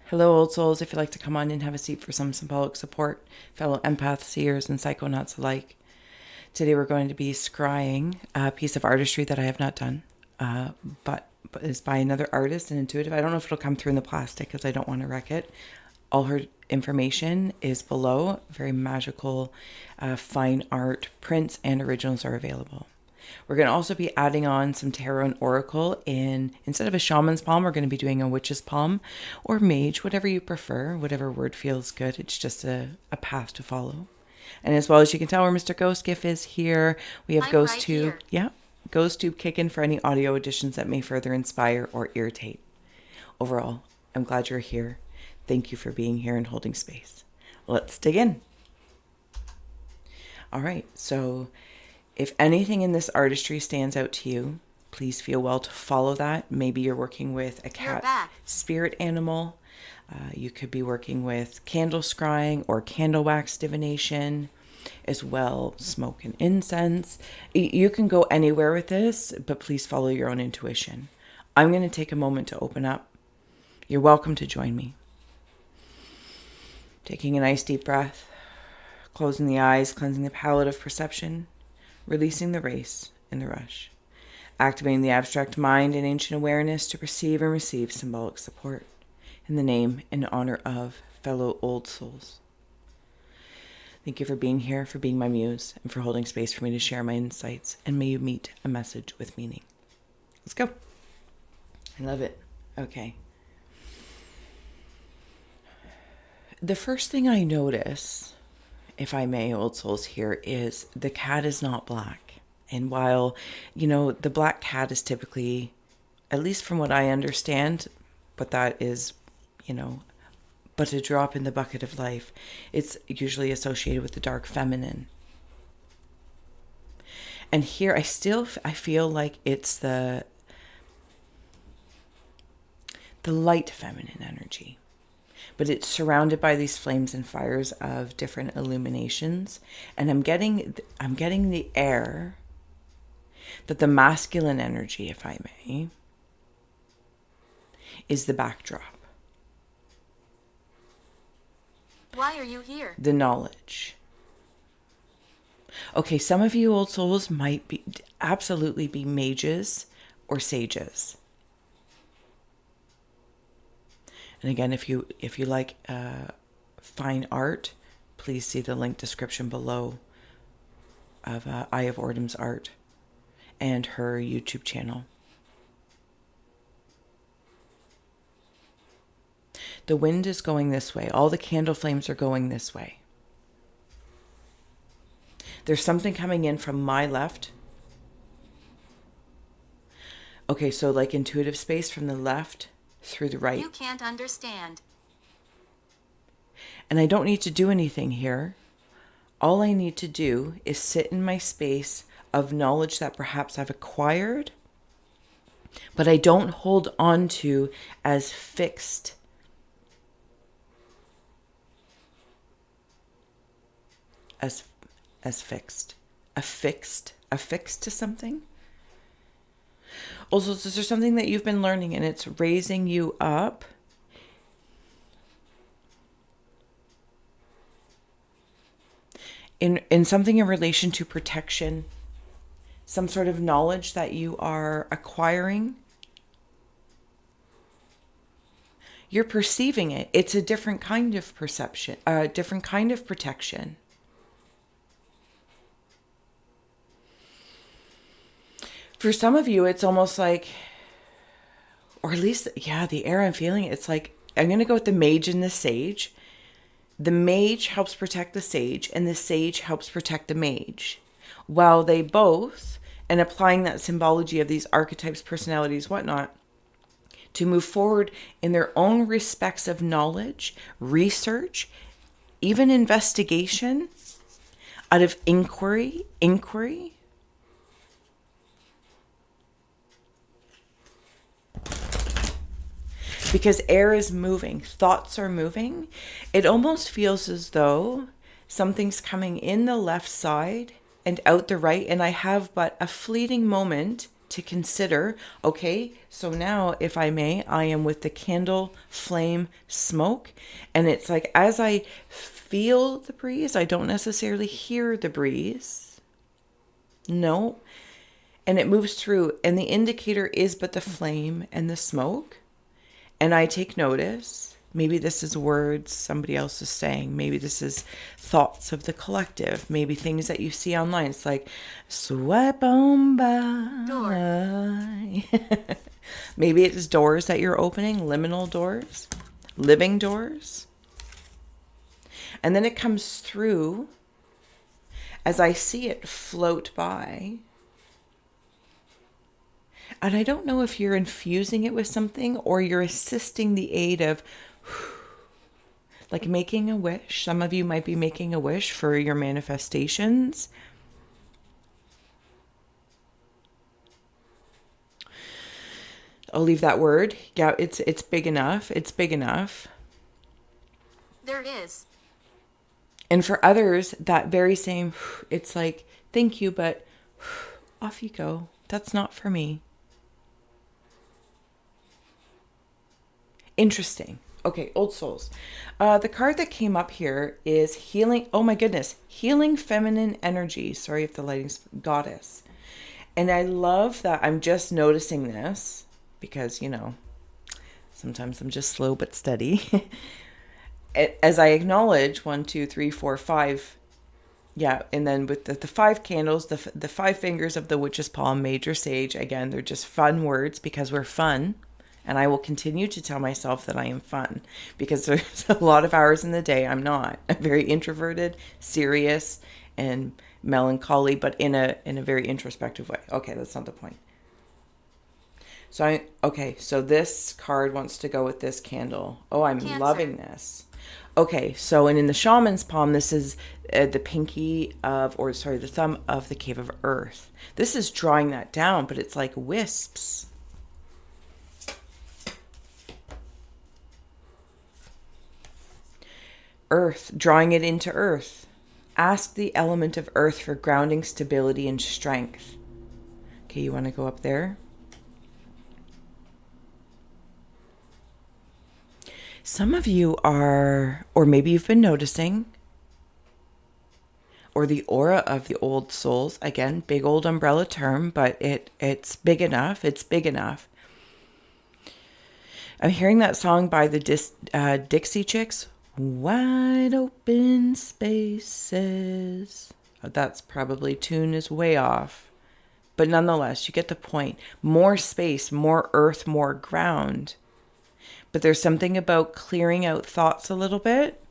Hello, old souls. If you'd like to come on and have a seat for some symbolic support, fellow empaths, seers, and psychonauts alike. Today we're going to be scrying a piece of artistry that I have not done, but is by another artist and intuitive. I don't know if it'll come through in the plastic because I don't want to wreck it. All her information is below. Very magical, fine art prints and originals are available. We're going to also be adding on some tarot and oracle instead of a shaman's palm, we're going to be doing a witch's palm or mage, whatever you prefer, whatever word feels good. It's just a path to follow. And as well as you can tell, where Mr. Ghost Gift is here, we have Ghost Tube. Yeah, Ghost Tube kicking for any audio additions that may further inspire or irritate. Overall, I'm glad you're here. Thank you for being here and holding space. Let's dig in. All right, so if anything in this artistry stands out to you, please feel well to follow that. Maybe you're working with a cat spirit animal. You could be working with candle scrying or candle wax divination, as well smoke and incense. You can go anywhere with this, but please follow your own intuition. I'm going to take a moment to open up. You're welcome to join me. Taking a nice deep breath, closing the eyes, cleansing the palette of perception, releasing the race and the rush, activating the abstract mind and ancient awareness to perceive and receive symbolic support in the name and honor of fellow old souls. Thank you for being here, for being my muse, and for holding space for me to share my insights, and may you meet a message with meaning. Let's go. I love it. Okay. The first thing I notice, if I may, old souls, here is the cat is not black. And while, the black cat is typically, at least from what I understand, but that is, but a drop in the bucket of life, it's usually associated with the dark feminine. And here I feel like it's the light feminine energy. But it's surrounded by these flames and fires of different illuminations. And I'm getting the air that the masculine energy, if I may, is the backdrop. Why are you here? The knowledge. Okay, some of you old souls might absolutely be mages or sages. And again, if you like fine art, please see the link description below of Eye of Ordam's art and her YouTube channel. The wind is going this way. All the candle flames are going this way. There's something coming in from my left. Okay, so like intuitive space from the left through the right. You can't understand. And I don't need to do anything here. All I need to do is sit in my space of knowledge that perhaps I've acquired, but I don't hold on to as fixed. As fixed. Affixed to something. Also, is there something that you've been learning and it's raising you up? In something in relation to protection, some sort of knowledge that you are acquiring? You're perceiving it. It's a different kind of perception, a different kind of protection. For some of you, it's almost like, or at least, the air I'm feeling, it's like, I'm going to go with the mage and the sage. The mage helps protect the sage, and the sage helps protect the mage. While they both, and applying that symbology of these archetypes, personalities, whatnot, to move forward in their own respects of knowledge, research, even investigation, out of inquiry, because air is moving, thoughts are moving. It almost feels as though something's coming in the left side and out the right, and I have but a fleeting moment to consider, okay, so now, if I may, I am with the candle flame smoke. And it's like, as I feel the breeze, I don't necessarily hear the breeze. No. And it moves through, and the indicator is but the flame and the smoke. And I take notice. Maybe this is words somebody else is saying. Maybe this is thoughts of the collective. Maybe things that you see online. It's like, swipe on by. Door. Maybe it's doors that you're opening, liminal doors, living doors. And then it comes through as I see it float by. And I don't know if you're infusing it with something or you're assisting the aid of like making a wish. Some of you might be making a wish for your manifestations. I'll leave that word. Yeah, it's big enough. It's big enough. There is. And for others, that very same, it's like, thank you, but off you go. That's not for me. Interesting. Okay, old souls. The card that came up here is healing. Oh my goodness. Healing feminine energy. Sorry if the lighting's goddess. And I love that I'm just noticing this because, you know, sometimes I'm just slow but steady. As I acknowledge 1, 2, 3, 4, 5. Yeah, and then with the 5 candles, the 5 fingers of the witch's palm, Mage or Sage. Again, they're just fun words because we're fun. And I will continue to tell myself that I am fun because there's a lot of hours in the day I'm not. I'm very introverted, serious, and melancholy, but in a very introspective way. Okay, that's not the point. So so this card wants to go with this candle. Oh, I'm Cancer. Loving this. Okay, so and in the shaman's palm, this is the pinky of, or sorry, the thumb of the cave of earth. This is drawing that down, but it's like wisps. Earth, drawing it into earth. Ask the element of earth for grounding, stability, and strength. Okay, you want to go up there? Some of you are, or maybe you've been noticing, or the aura of the old souls. Again, big old umbrella term, but it's big enough. It's big enough. I'm hearing that song by the Dixie Chicks. Wide open spaces. Oh, that's probably tune is way off. But nonetheless, you get the point. More space, more earth, more ground. But there's something about clearing out thoughts a little bit.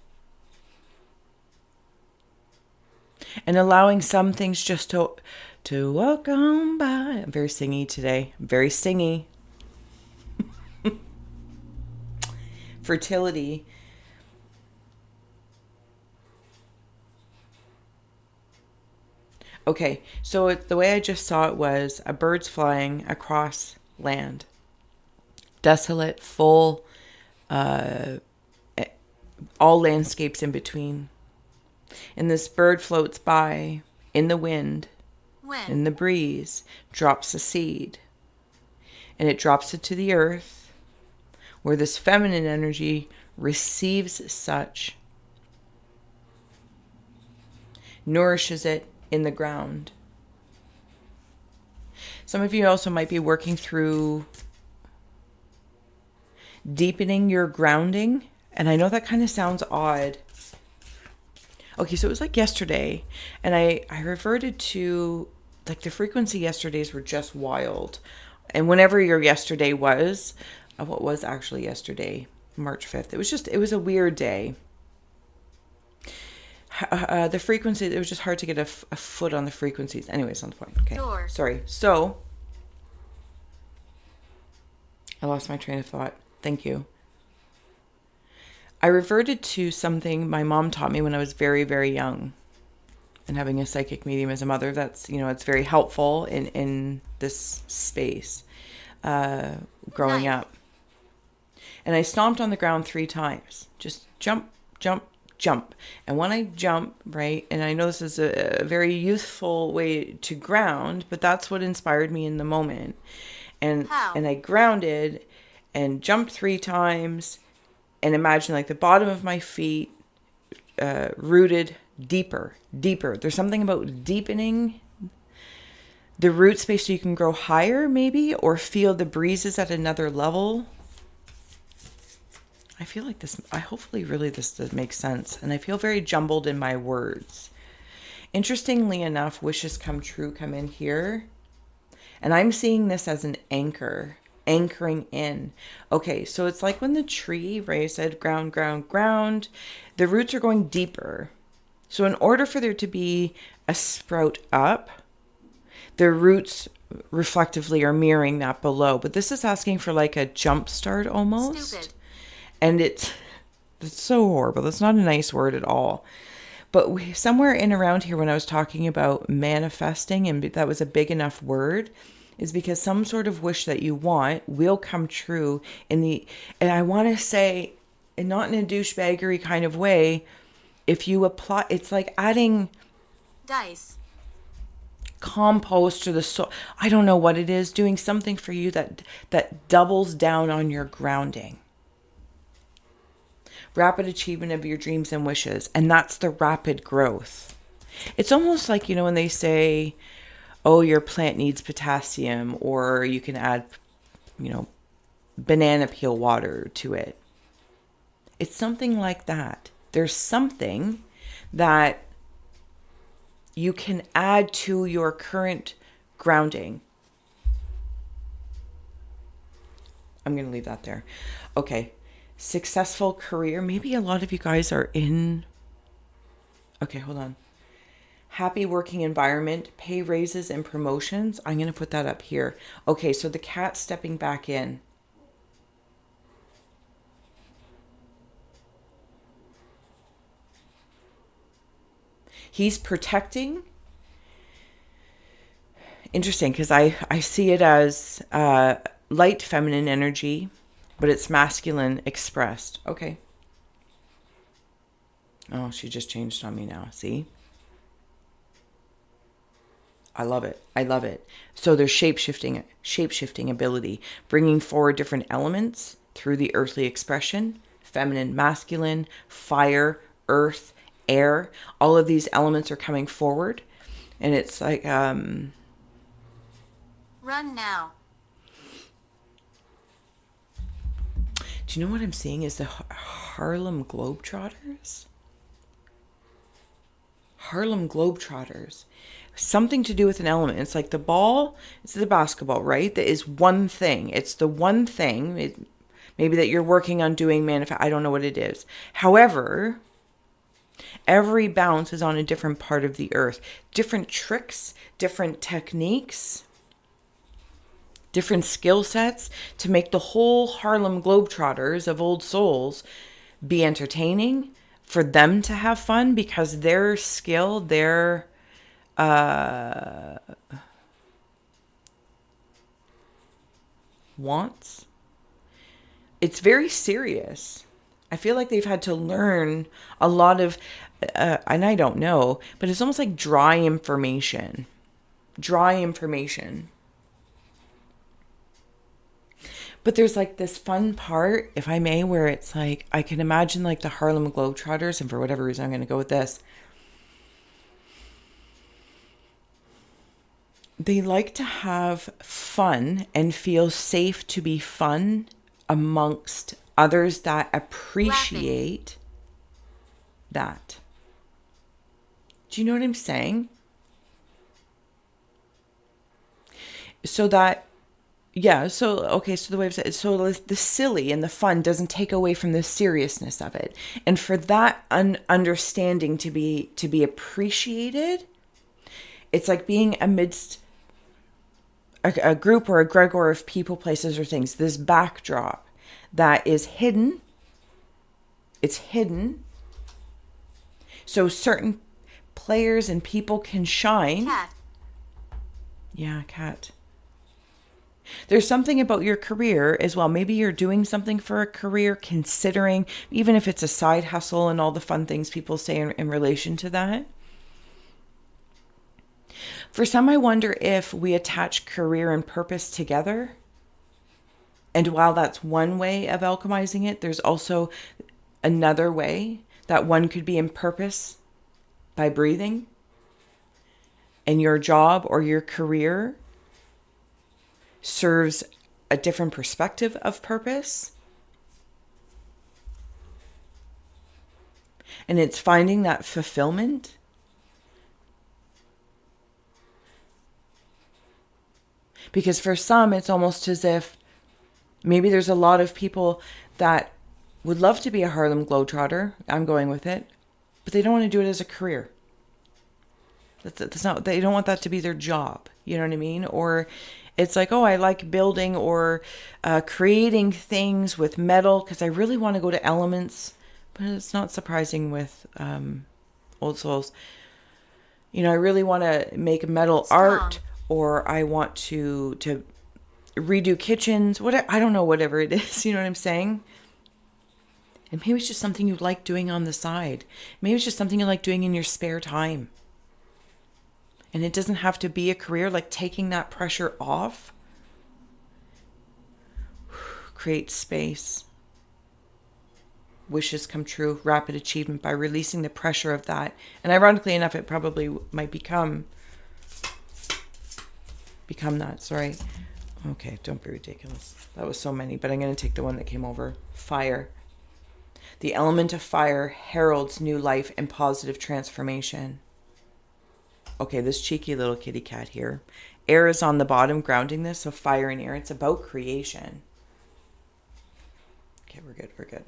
And allowing some things just to walk on by. I'm very singy today. I'm very singy. Fertility. Okay, so the way I just saw it was a bird's flying across land. Desolate, full, all landscapes in between. And this bird floats by in the wind, in the breeze, drops a seed. And it drops it to the earth, where this feminine energy receives such, nourishes it in the ground. Some of you also might be working through deepening your grounding. And I know that kind of sounds odd. Okay, so it was like yesterday. And I reverted to, like, the frequency yesterdays were just wild. And whenever your yesterday was, what was actually yesterday? March 5th. It was a weird day. The frequency, it was just hard to get a foot on the frequencies. Anyways, on the point. Okay. Door. Sorry. So, I lost my train of thought. Thank you. I reverted to something my mom taught me when I was very, very young. And having a psychic medium as a mother, that's, it's very helpful in this space growing up. And I stomped on the ground 3 times. Just jump, jump, jump. And when I jump, right, and I know this is a very youthful way to ground, but that's what inspired me in the moment. And How? and I grounded and jumped 3 times and imagine like the bottom of my feet rooted deeper, deeper. There's something about deepening the root space so you can grow higher maybe, or feel the breezes at another level. I feel like this, hopefully really this makes sense. And I feel very jumbled in my words. Interestingly enough, wishes come true come in here. And I'm seeing this as an anchor, anchoring in. Okay, so it's like when the tree, right, I said ground, ground, ground, the roots are going deeper. So in order for there to be a sprout up, the roots reflectively are mirroring that below. But this is asking for like a jump start almost. Stupid. And it's so horrible. That's not a nice word at all. But somewhere in around here when I was talking about manifesting, and that was a big enough word, is because some sort of wish that you want will come true and I want to say, and not in a douchebaggery kind of way, if you apply, it's like adding Dice. compost to the soil. I don't know what it is, doing something for you that doubles down on your grounding. Rapid achievement of your dreams and wishes. And that's the rapid growth. It's almost like, when they say, oh, your plant needs potassium, or you can add, banana peel water to it. It's something like that. There's something that you can add to your current grounding. I'm going to leave that there. Okay. Successful career. Maybe a lot of you guys are in. Okay, hold on. Happy working environment, pay raises and promotions. I'm going to put that up here. Okay, so the cat stepping back in. He's protecting. Interesting, because I see it as light feminine energy, but it's masculine expressed. Okay. Oh, she just changed on me now. See? I love it. I love it. So there's shape-shifting ability, bringing forward different elements through the earthly expression, feminine, masculine, fire, earth, air. All of these elements are coming forward. And it's like, Run now. do you know what I'm seeing is the Harlem Globetrotters? Harlem Globetrotters. Something to do with an element. It's like the ball, it's the basketball, right? That is one thing. It's the one thing, maybe that you're working on doing I don't know what it is. However, every bounce is on a different part of the earth. Different tricks, different techniques, different skill sets to make the whole Harlem Globetrotters of old souls be entertaining, for them to have fun, because their skill, their wants, it's very serious. I feel like they've had to learn a lot of, and I don't know, but it's almost like dry information. But there's like this fun part, if I may, where it's like, I can imagine like the Harlem Globetrotters, and for whatever reason, I'm going to go with this. They like to have fun and feel safe to be fun amongst others that appreciate that. Do you know what I'm saying? So that, yeah, so, okay, so the way I've said it, so the silly and the fun doesn't take away from the seriousness of it. And for that understanding to be appreciated, it's like being amidst a group or a egregore of people, places, or things. This backdrop that is hidden. It's hidden. So certain players and people can shine. Cat. Yeah, cat. There's something about your career as well. Maybe you're doing something for a career, considering, even if it's a side hustle and all the fun things people say in relation to that. For some, I wonder if we attach career and purpose together. And while that's one way of alchemizing it, there's also another way that one could be in purpose by breathing. And your job or your career serves a different perspective of purpose. And it's finding that fulfillment. Because for some, it's almost as if maybe there's a lot of people that would love to be a Harlem Globetrotter. I'm going with it. But they don't want to do it as a career. That's not, they don't want that to be their job. You know what I mean? Or it's like, oh, I like building or creating things with metal because I really want to go to elements. But it's not surprising with Old Souls. You know, I really want to make metal art, or I want to redo kitchens. I don't know, whatever it is. You know what I'm saying? And maybe it's just something you like doing on the side. Maybe it's just something you like doing in your spare time. And it doesn't have to be a career, like taking that pressure off. Create space. Wishes come true. Rapid achievement by releasing the pressure of that. And ironically enough, it probably might become that. Sorry. Okay, don't be ridiculous. That was so many, but I'm going to take the one that came over. Fire. The element of fire heralds new life and positive transformation. Okay, this cheeky little kitty cat here. Air is on the bottom, grounding this, so fire and air. It's about creation. Okay, we're good.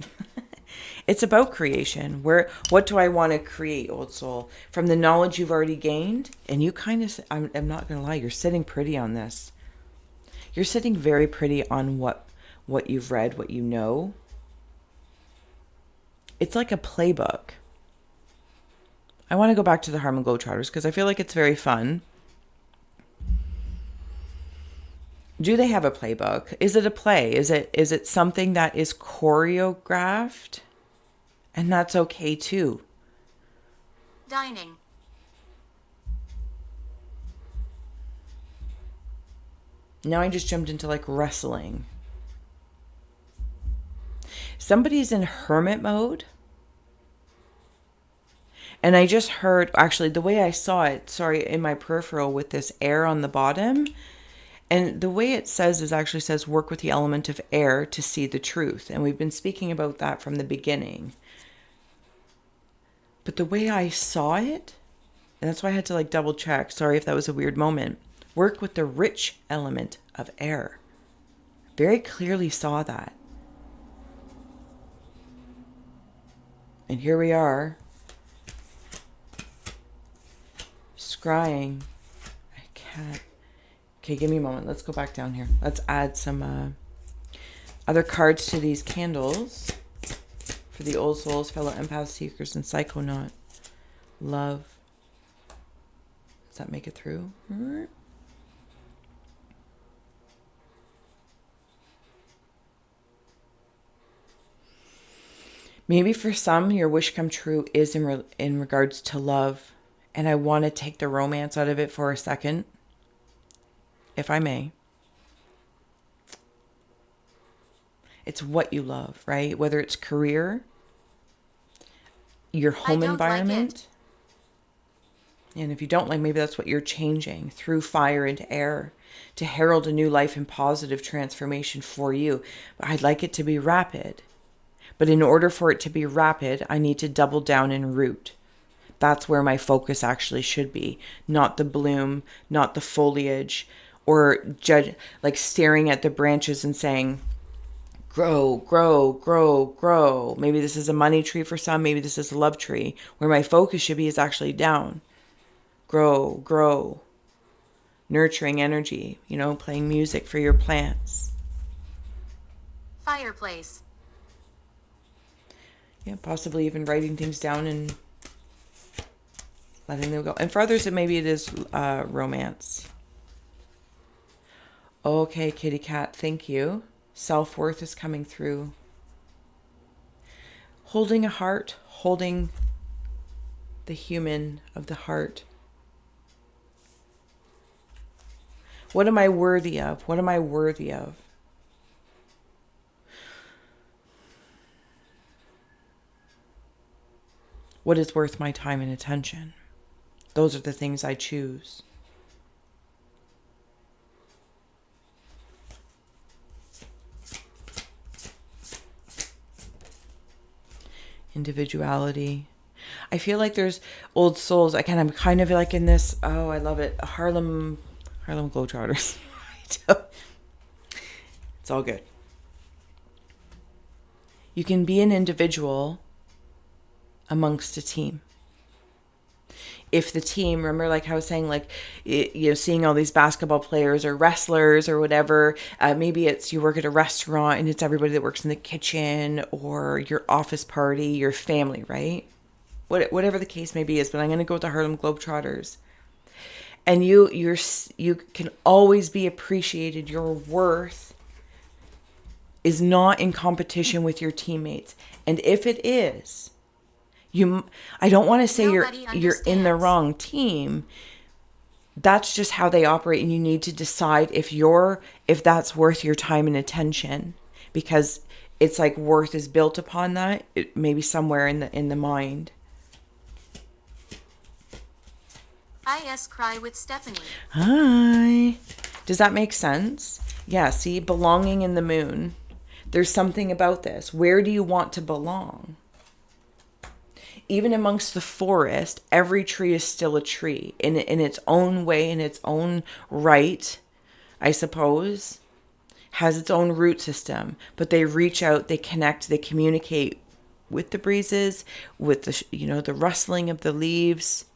It's about creation. What do I want to create, Old Soul? From the knowledge you've already gained, and you kind of, I'm not going to lie, you're sitting pretty on this. You're sitting very pretty on what you've read, what you know. It's like a playbook. I want to go back to the Harlem Globetrotters because I feel like it's very fun. Do they have a playbook? Is it a play? Is it something that is choreographed? And that's okay too. Dining. Now I just jumped into like wrestling. Somebody's in hermit mode. And I just heard, actually, the way I saw it, in my peripheral with this air on the bottom. And the way it actually says, work with the element of air to see the truth. And we've been speaking about that from the beginning. But the way I saw it, and that's why I had to like double check. Sorry if that was a weird moment. Work with the rich element of air. Very clearly saw that. And here we are. Scrying. I can't. Okay, give me a moment. Let's go back down here. Let's add some other cards to these candles for the Old Souls, fellow empaths, seekers, and psychonaut. Love. Does that make it through? Maybe for some, your wish come true is in regards to love. And I want to take the romance out of it for a second, if I may. It's what you love, right? Whether it's career, your home environment. And if you don't like, maybe that's what you're changing through fire and air to herald a new life and positive transformation for you. But I'd like it to be rapid. But in order for it to be rapid, I need to double down and root. That's where my focus actually should be. Not the bloom, not the foliage, or like staring at the branches and saying, grow, grow, grow, grow. Maybe this is a money tree for some. Maybe this is a love tree. Where my focus should be is actually down. Grow, grow. Nurturing energy, playing music for your plants. Fireplace. Yeah, possibly even writing things down and letting them go. And for others, maybe it is romance. Okay, kitty cat, thank you. Self-worth is coming through. Holding a heart, holding the human of the heart. What am I worthy of? What am I worthy of? What is worth my time and attention? Those are the things I choose. Individuality. I feel like there's old souls. I'm kind of like in this. Oh, I love it. Harlem Globetrotters. It's all good. You can be an individual amongst a team. If the team, remember, like I was saying, like, seeing all these basketball players or wrestlers or whatever, maybe it's you work at a restaurant and it's everybody that works in the kitchen, or your office party, your family, right? Whatever the case may be is, but I'm going to go with the Harlem Globetrotters. And you can always be appreciated. Your worth is not in competition with your teammates. And if it is, I don't want to say you're in the wrong team. That's just how they operate, and you need to decide if that's worth your time and attention, because it's like worth is built upon that. It maybe somewhere in the mind. iScry with Stephanie. Hi. Does that make sense? Yeah, see, belonging in the moon. There's something about this. Where do you want to belong? Even amongst the forest, every tree is still a tree in its own way, in its own right, I suppose, has its own root system. But they reach out, they connect, they communicate with the breezes, with the rustling of the leaves.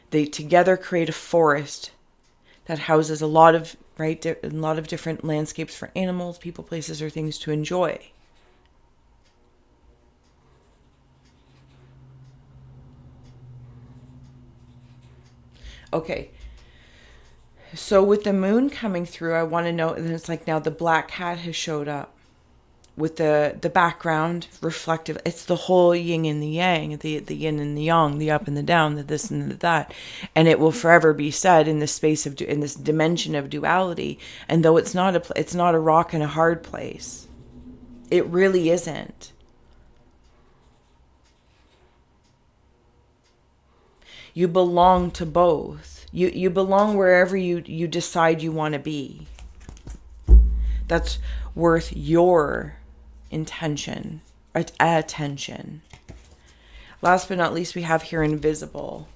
They together create a forest that houses a lot of different landscapes for animals, people, places, or things to enjoy. Okay. So with the moon coming through, I want to know, and it's like now the black cat has showed up with the background reflective. It's the whole yin and the yang, the yin and the yang, the up and the down, the this and the that. And it will forever be said in this space in this dimension of duality. And though it's not a rock and a hard place, it really isn't. You belong to both. You belong wherever you decide you want to be. That's worth your intention, attention. Last but not least, we have here invisible.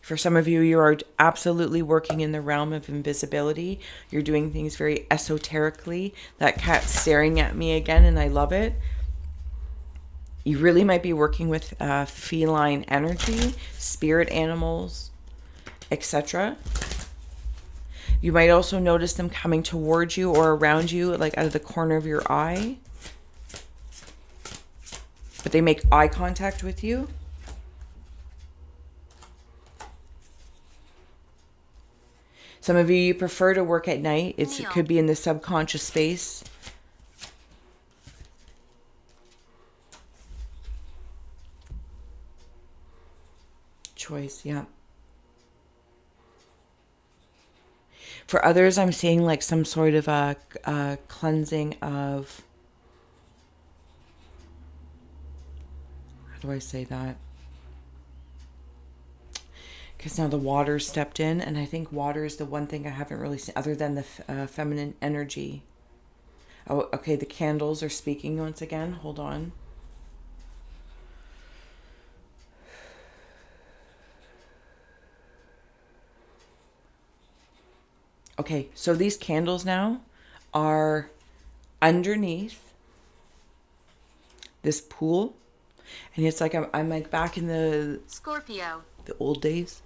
For some of you, you are absolutely working in the realm of invisibility. You're doing things very esoterically. That cat's staring at me again, and I love it. You really might be working with feline energy, spirit animals, etc. You might also notice them coming towards you or around you, like out of the corner of your eye. But they make eye contact with you. Some of you prefer to work at night. It could be in the subconscious space. Choice, yeah. For others, I'm seeing like some sort of a cleansing of, how do I say that? Because now the water stepped in, and I think water is the one thing I haven't really seen other than the feminine energy. Oh, okay, the candles are speaking once again. Hold on. Okay, so these candles now are underneath this pool, and it's like I'm like back in the Scorpio, the old days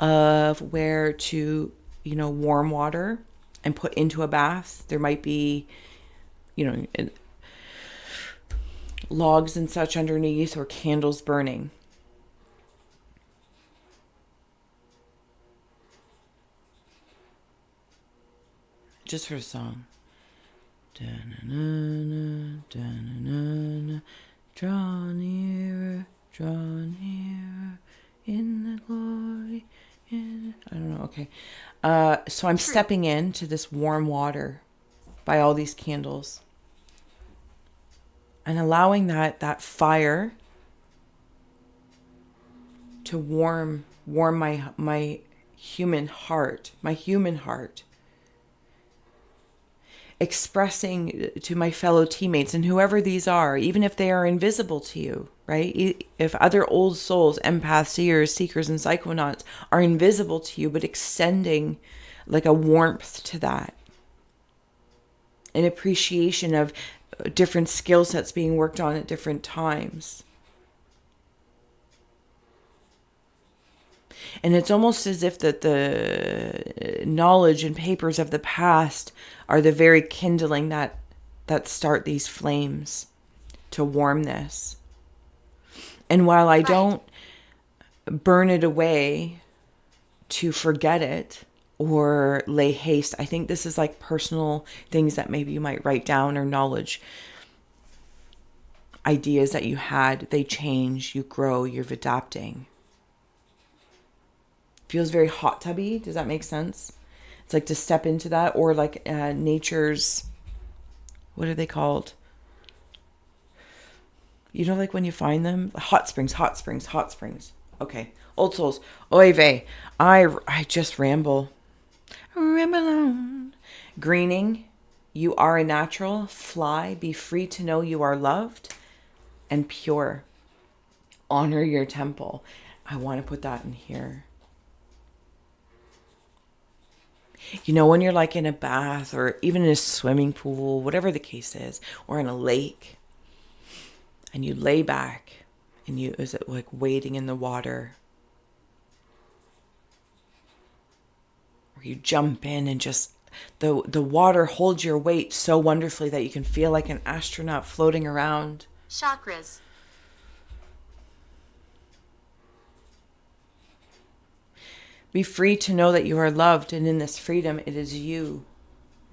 of where to warm water and put into a bath. There might be logs and such underneath, or candles burning. Just for a song. Da-na-na-na, da-na-na-na, draw nearer in the glory. I don't know. Okay. So I'm stepping into this warm water by all these candles and allowing that fire to warm my human heart, expressing to my fellow teammates and whoever these are, even if they are invisible to you, right? If other old souls, empaths, seers, seekers, and psychonauts are invisible to you, but extending like a warmth to that, an appreciation of different skill sets being worked on at different times. And it's almost as if that the knowledge and papers of the past are the very kindling that start these flames to warm this. And while I don't burn it away to forget it or lay haste, I think this is like personal things that maybe you might write down, or knowledge, ideas that you had. They change, you grow, you're adapting. Feels very hot tubby. Does that make sense? It's like to step into that, or like nature's, what are they called? You know, like when you find them, hot springs. Okay, old souls. Oy vey. I just ramble on. Greening. You are a natural. Fly. Be free to know you are loved and pure. Honor your temple. I want to put that in here. You know, when you're like in a bath or even in a swimming pool, whatever the case is, or in a lake, and you lay back and is it like wading in the water? Or you jump in and just the water holds your weight so wonderfully that you can feel like an astronaut floating around. Chakras. Be free to know that you are loved, and in this freedom, it is you.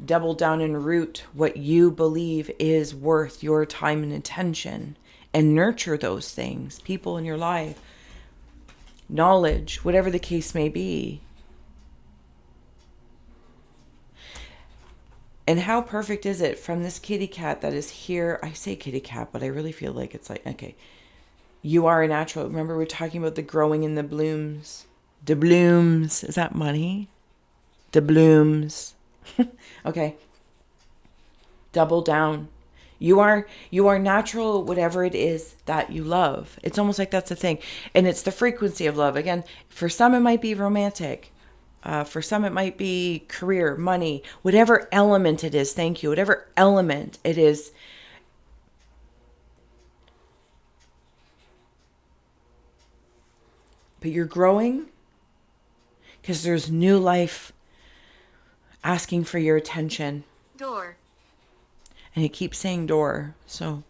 Double down and root what you believe is worth your time and attention, and nurture those things, people in your life, knowledge, whatever the case may be. And how perfect is it from this kitty cat that is here? I say kitty cat, but I really feel like it's like, okay, you are a natural. Remember, we're talking about the growing in the blooms. The blooms. Is that money? The blooms. Okay. Double down. You are natural, whatever it is that you love. It's almost like that's the thing. And it's the frequency of love. Again, for some it might be romantic. For some it might be career, money, whatever element it is. Thank you. Whatever element it is. But you're growing because there's new life asking for your attention. Door. And it keeps saying door. So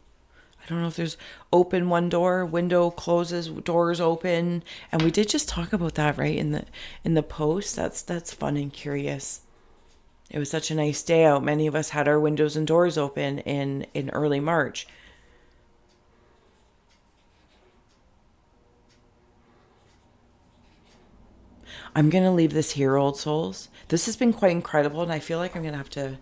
I don't know if there's open one door, window closes, doors open. And we did just talk about that, right? In the post. That's fun and curious. It was such a nice day out. Many of us had our windows and doors open in early March. I'm going to leave this here, old souls. This has been quite incredible, and I feel like I'm going to have to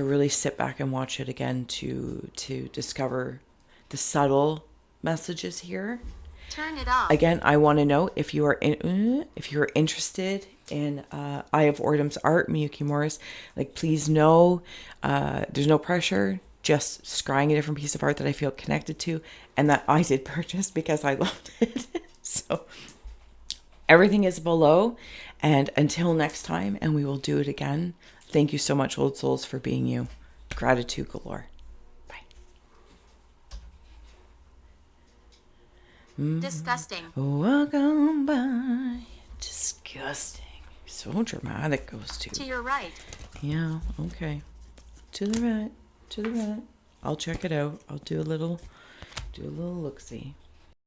really sit back and watch it again to discover the subtle messages here. Turn it off. Again, I want to know if you are interested in Eye of Ordum's art, Miyuki Morris. Like, please know, there's no pressure. Just scrying a different piece of art that I feel connected to, and that I did purchase because I loved it. So everything is below. And until next time, and we will do it again. Thank you so much, old souls, for being you. Gratitude galore. Disgusting. Welcome by. Disgusting. So dramatic, goes To your right. Yeah, okay. To the right. I'll check it out. I'll do a little look-see.